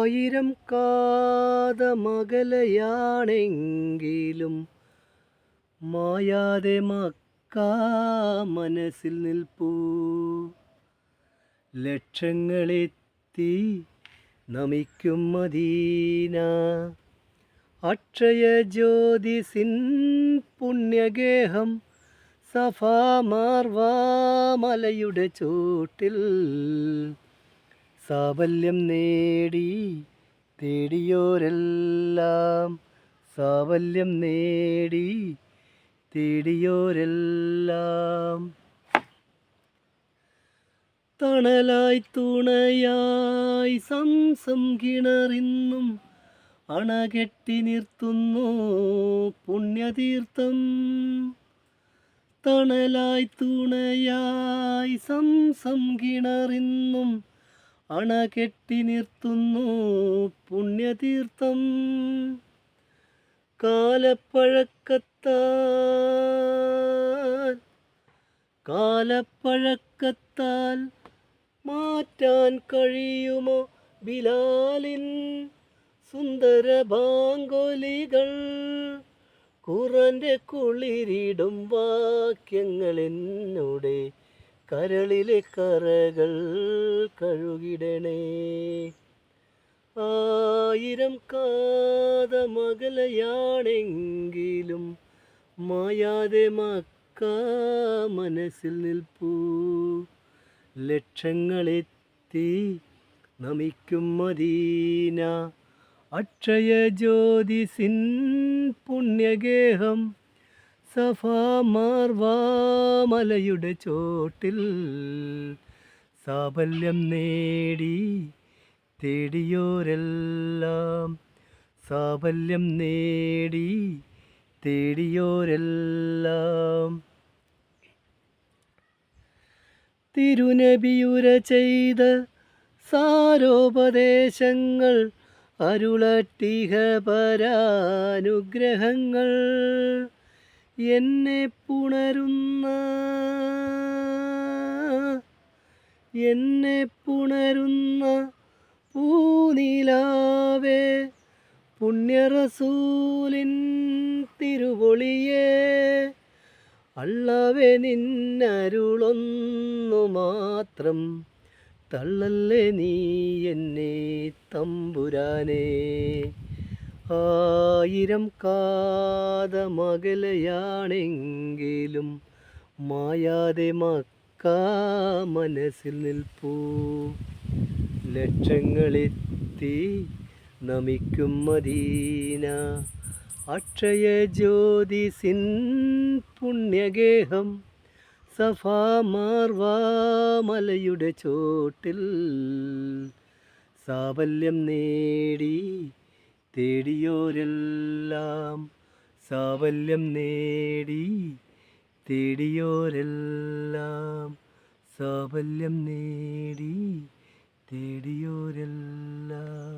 ആയിരം കാതമകലയാണെങ്കിലും മായാതെ മക്കാ മനസ്സിൽ നിൽപ്പൂ. ലക്ഷങ്ങളെത്തി നമിക്കും മദീന, അക്ഷയ ജ്യോതിസിൻ പുണ്യഗേഹം സഫാ മാർവാ മലയുടെ ചോട്ടിൽ. സാഫല്യം നേടി തേടിയോരെല്ലാം, സാഫല്യം നേടി തേടിയോരെല്ലാം. തണലായി തുണയായി സംസം കിണറിന്നും അണകെട്ടി നിർത്തുന്നു പുണ്യതീർത്ഥം. തണലായി തുണയായി സംസം കിണറിന്നും അണകെട്ടി നിർത്തുന്നു പുണ്യതീർത്ഥം. കാലപ്പഴക്കത്താൽ മാറ്റാൻ കഴിയുമോ ബിലാലിൻ സുന്ദര ബാങ്കൊലികൾ? ഖുർആന്റെ കുളിരിടും വാക്യങ്ങൾ എന്നോടെ കരളിലെ കറകൾ കഴുകിടണേ. ആയിരം കാതമകലയാണെങ്കിലും മായാതെ മക്കാ മനസ്സിൽ നിൽപ്പൂ. ലക്ഷങ്ങളെത്തി നമിക്കും മദീന, അക്ഷയ ജ്യോതിസിൻ പുണ്യഗേഹം സഫാ മാർവാ മലയുടെ ചോട്ടിൽ. സാഫല്യം നേടി തേടിയോരെല്ലാം, സാഫല്യം നേടി തേടിയോരെല്ലാം. തിരുനബിയുര ചെയ്ത സാരോപദേശങ്ങൾ അരുളട്ടിഹ പരാനുഗ്രഹങ്ങൾ. എന്നെ പുണരുന്ന പൂനിലാവേ, പുണ്യറസൂലിൻ തിരുവൊളിയേ, അല്ലാഹുവേ നിന്നരുളൊന്നു മാത്രം തള്ളല്ലേ നീ എന്നെ തമ്പുരാനേ. ആയിരം കാതമകലയാണെങ്കിലും മായാതെ മക്കാ മനസ്സിൽ നിൽപ്പൂ. ലക്ഷങ്ങളെത്തി നമിക്കും മദീന, അക്ഷയ ജ്യോതിസിൻ പുണ്യഗേഹം സഫാ മാർവാ മലയുടെ ചോട്ടിൽ. സാഫല്യം നേടി തേടിയോരെല്ലാം, സാഫല്യം നേടി തേടിയോരെല്ലാം, സാഫല്യം നേടി തേടിയോരെല്ലാം.